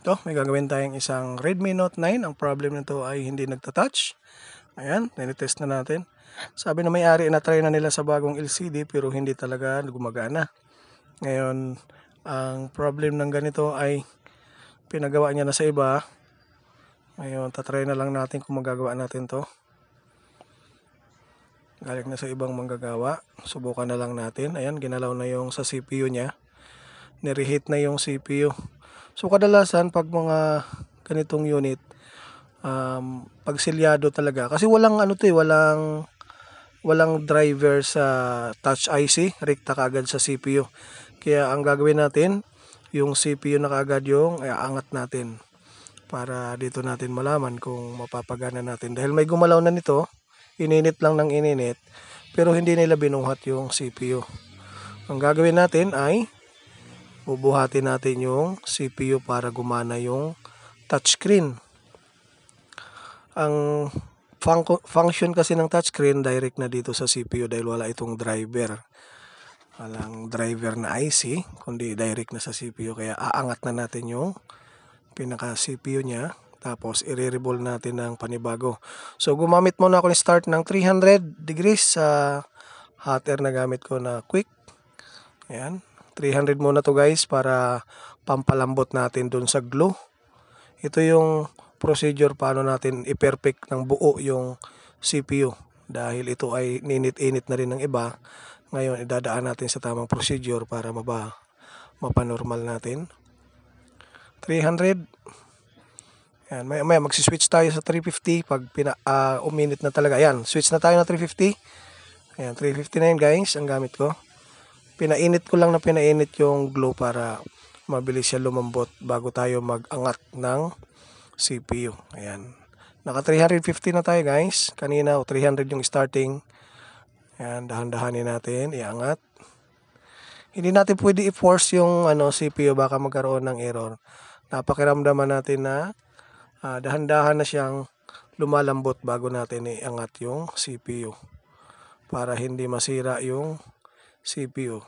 Ito, may gagawin tayong isang Redmi Note 9. Ang problem nito ay hindi nagta-touch. Ayan, tinitest na natin. Sabi na may-ari na try na nila sa bagong LCD pero hindi talaga gumagana. Ngayon, ang problem ng ganito ay pinagawa niya na sa iba. Ngayon, tatry na lang natin kung magagawa natin to. Galing na sa ibang manggagawa. Subukan na lang natin. Ayan, ginalaw na yung sa CPU niya. Nireheat na yung CPU. So kadalasan pag mga ganitong unit, pag selyado talaga, kasi walang walang driver sa touch IC, rekta kaagad sa CPU. Kaya ang gagawin natin, yung CPU na kaagad yung aangat natin para dito natin malaman kung mapapagana natin. Dahil may gumalaw na nito, ininit lang ng ininit, pero hindi nila binuhat yung CPU. Ang gagawin natin ay bubuhatin natin yung CPU para gumana yung touchscreen. Ang function kasi ng touchscreen direct na dito sa CPU dahil wala itong driver. Walang driver na IC, kundi direct na sa CPU. Kaya aangat na natin yung pinaka CPU niya. Tapos i-reball natin ng panibago. So gumamit muna ako ng start ng 300 degrees sa hot air na gamit ko na quick. Ayan. 300 muna to guys para pampalambot natin dun sa glue. Ito yung procedure paano natin i-perfect ng buo yung CPU. Dahil ito ay ninit-init na rin ng iba. Ngayon idadaan natin sa tamang procedure para mapanormal natin. 300. Ayan, may magsiswitch tayo sa 350 pag uminit na talaga. Ayan, switch na tayo na 350. Ayan, 359 guys ang gamit ko. Pinainit ko lang na pinainit yung glue para mabilis siya lumambot bago tayo mag-angat ng CPU. Ayan. Naka 350 na tayo guys. Kanina 300 yung starting. Ayan, dahan-dahanin natin, iangat. Hindi natin pwede i-force yung CPU, baka magkaroon ng error. Napakiramdaman natin na dahan-dahan na siyang lumalambot bago natin iangat yung CPU. Para hindi masira yung CPU.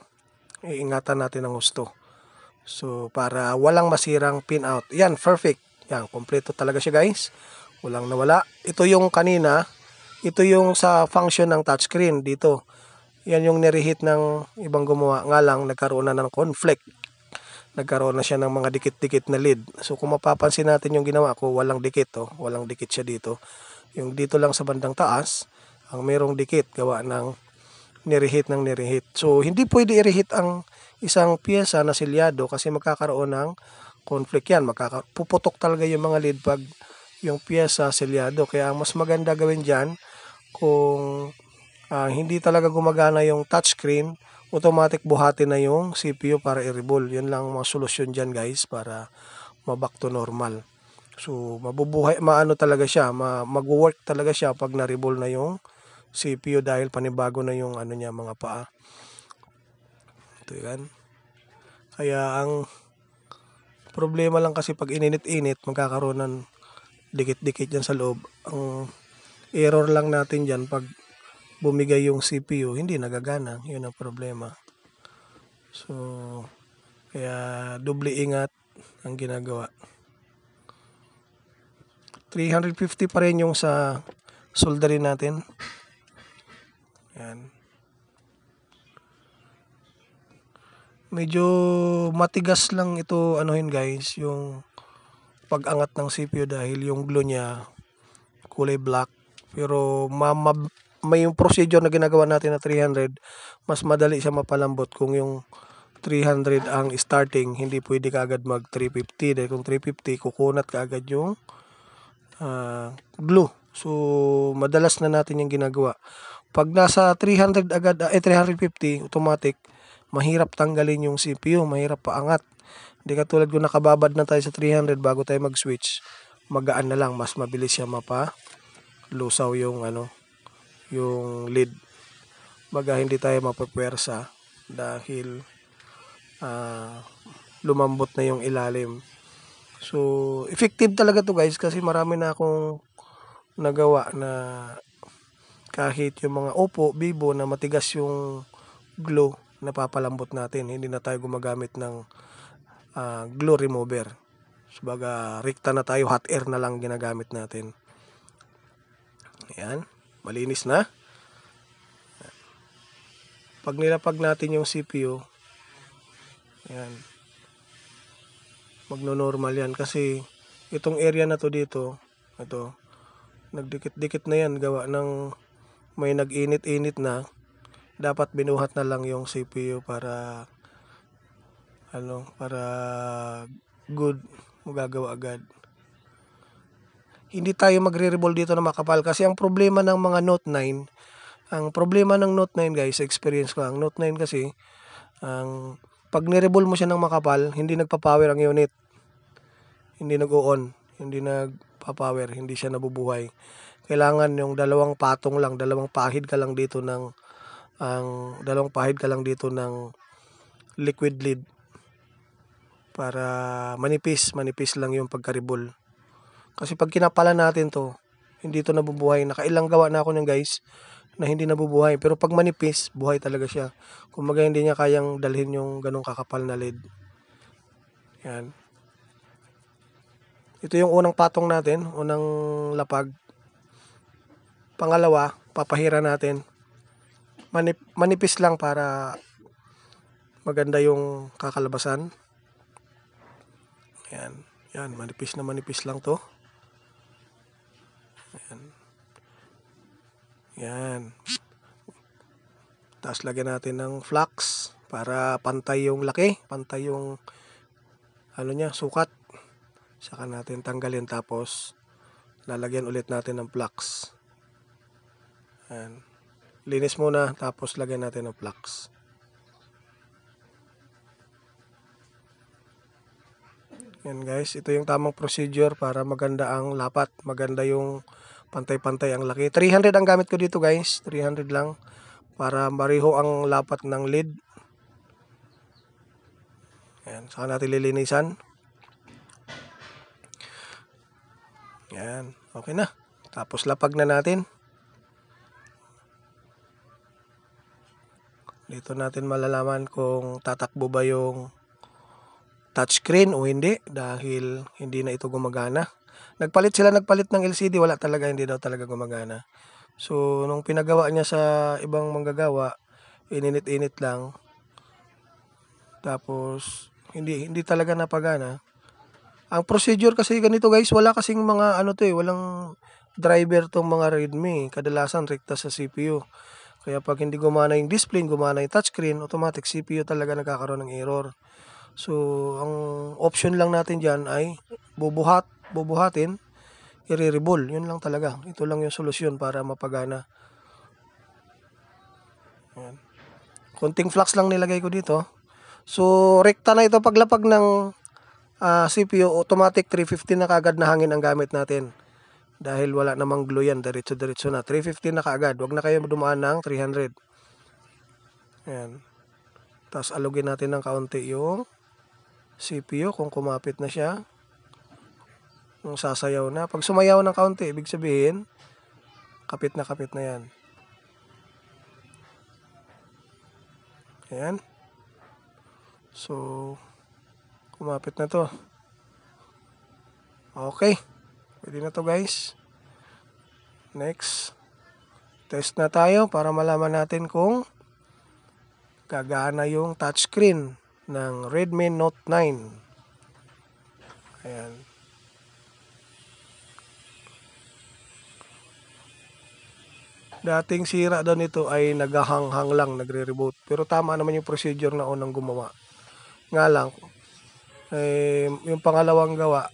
Iingatan natin ng gusto. So, para walang masirang pinout. Yan, perfect. Yan, kompleto talaga siya guys. Walang nawala. Ito yung kanina. Ito yung sa function ng touchscreen dito. Yan yung nireheat ng ibang gumawa. Nga lang, nagkaroon na ng conflict. Nagkaroon na siya ng mga dikit-dikit na lead. So, kung mapapansin natin yung ginawa ko, walang dikit. Oh. Walang dikit siya dito. Yung dito lang sa bandang taas, ang merong dikit gawa ng nireheat ng nireheat. So, hindi pwede i-reheat ang isang piyesa na selyado kasi magkakaroon ng conflict yan. Puputok talaga yung mga lead pag yung piyesa selyado. Kaya ang mas maganda gawin dyan, kung hindi talaga gumagana yung touchscreen, automatic buhatin na yung CPU para i-reball. Yun lang mga solusyon dyan guys para ma-back to normal. So, talaga siya, mag-work talaga siya pag na-reball na yung CPU dahil panibago na yung niya, mga paa. Ito yan. Kaya ang problema lang kasi pag ininit-init, magkakaroon ng dikit-dikit dyan sa loob. Ang error lang natin dyan pag bumigay yung CPU, hindi nagagana. Yun ang problema. So, kaya doble ingat ang ginagawa. 350 pa rin yung sa soldering natin. Yan. Medyo matigas lang ito guys, yung pag-angat ng CPU dahil yung glue niya kulay black. Pero may yung procedure na ginagawa natin na 300, mas madali siya mapalambot kung yung 300 ang starting, hindi pwede kaagad mag 350 dahil kung 350 kukunat kaagad yung glue. So madalas na natin yung ginagawa. Pag nasa 300 agad, 350 automatic, mahirap tanggalin yung CPU, mahirap paangat. Hindi katulad kung nakababad na tayo sa 300 bago tayo mag-switch, magaan na lang, mas mabilis siya lusaw yung yung lead. Baga hindi tayo mapapwersa dahil lumambot na yung ilalim. So, effective talaga to guys kasi marami na akong nagawa na kahit yung mga Oppo, Vivo na matigas yung glue, napapalambot natin. Hindi na tayo gumagamit ng glue remover. Baga rekta na tayo, hot air na lang ginagamit natin. Ayan, malinis na. Pag nilapag natin yung CPU, ayan, magno-normal yan kasi itong area na to dito, ito, nagdikit-dikit na yan gawa ng may nag-init-init na. Dapat binuhat na lang yung CPU para para good, magagawa agad. Hindi tayo magre-revolve dito na makapal kasi ang problema ng mga Note 9, guys, sa experience ko, ang Note 9 kasi, pag ni-revolve mo siya ng makapal, hindi nagpa-power ang unit. Hindi nag-o-on, hindi nagpa-power, hindi siya nabubuhay. Kailangan yung dalawang patong lang, dalawang pahid ka lang dito ng liquid lead para manipis lang yung pagkaribol. Kasi pag kinapalan natin to, hindi to nabubuhay. Nakailang gawa na ako ng guys na hindi nabubuhay. Pero pag manipis, buhay talaga siya. Kumbaga hindi niya kayang dalhin yung ganong kakapal na lead. Yan. Ito yung unang patong natin, unang lapag. Pangalawa, papahira natin. Manipis lang para maganda yung kakalabasan. Yan, manipis lang to. Yan. Tapos lagyan natin ng flux para pantay yung laki, pantay yung sukat. Saka natin tanggalin, tapos lalagyan ulit natin ng flux. Yan. Linis muna, tapos lagyan natin ng flux. Yan guys, ito yung tamang procedure para maganda ang lapat, maganda yung pantay-pantay ang laki. 300 ang gamit ko dito guys, 300 lang para mariho ang lapat ng lead. Yan, saka natin lilinisan. Yan, okay na. Tapos lapag na natin. Dito natin malalaman kung tatakbo ba yung touchscreen o hindi dahil hindi na ito gumagana. Nagpalit ng LCD, wala talaga, hindi daw talaga gumagana. So nung pinagawa niya sa ibang manggagawa, ininit-init lang. Tapos hindi talaga napagana. Ang procedure kasi ganito guys, wala kasing mga walang driver tong mga Redmi. Kadalasan rekta sa CPU. Kaya pag hindi gumana yung display, gumana yung touchscreen, automatic CPU talaga nagkakaroon ng error. So, ang option lang natin dyan ay bubuhatin, i-re-reball. Yun lang talaga. Ito lang yung solusyon para mapagana. Ayan. Konting flux lang nilagay ko dito. So, rekta na ito paglapag ng CPU, automatic 350 na kaagad na hangin ang gamit natin. Dahil wala namang glue yan, diretso-diretso na. 350 na kaagad. Huwag na kayo dumaan ng 300. Ayan. Tapos alugin natin ng kaunti yung CPU kung kumapit na siya. Kung sasayaw na. Pag sumayaw ng kaunti, ibig sabihin, kapit na yan. Ayan. So, kumapit na to. Okay. Pwede na to guys. Next. Test na tayo para malaman natin kung gagana yung touchscreen ng Redmi Note 9. Ayan. Dating sira daw nito ay naghahanghang lang, nagre-reboot. Pero tama naman yung procedure na unang gumawa. Nga lang, yung pangalawang gawa,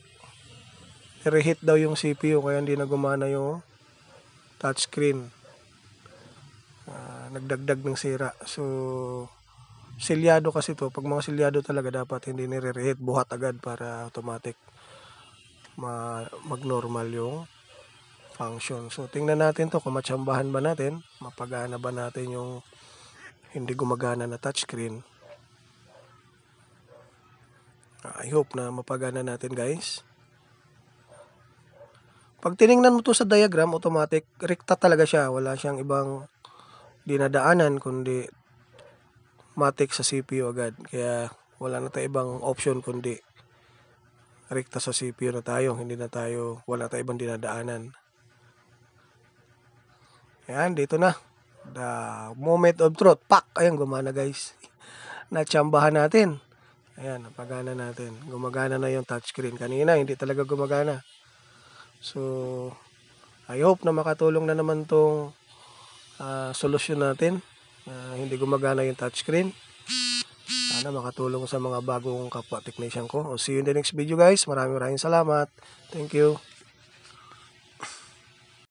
reheat daw yung CPU kaya hindi na gumana yung touchscreen. Nagdagdag ng sira. So, silyado kasi to. Pag mga silyado talaga, dapat hindi nire-reheat, buhat agad para automatic mag-normal yung function. So, tingnan natin to kung matsambahan ba natin, mapagana ba natin yung hindi gumagana na touchscreen. I hope na mapagana natin guys. Pag tiningnan mo to sa diagram, automatic, rekta talaga siya. Wala siyang ibang dinadaanan, kundi matik sa CPU agad. Kaya wala na tayong ibang option kundi rekta sa CPU na tayo, wala tayong ibang dinadaanan. Ayan, dito na. The moment of truth. Pak! Ayan, gumana guys. Natsambahan natin. Ayan, napagana natin. Gumagana na yung touchscreen. Kanina, hindi talaga gumagana. So, I hope na makatulong na naman tong solusyon natin. Hindi gumagana yung touchscreen. Sana makatulong sa mga bagong kapwa technician ko. See you in the next video guys. Maraming salamat. Thank you.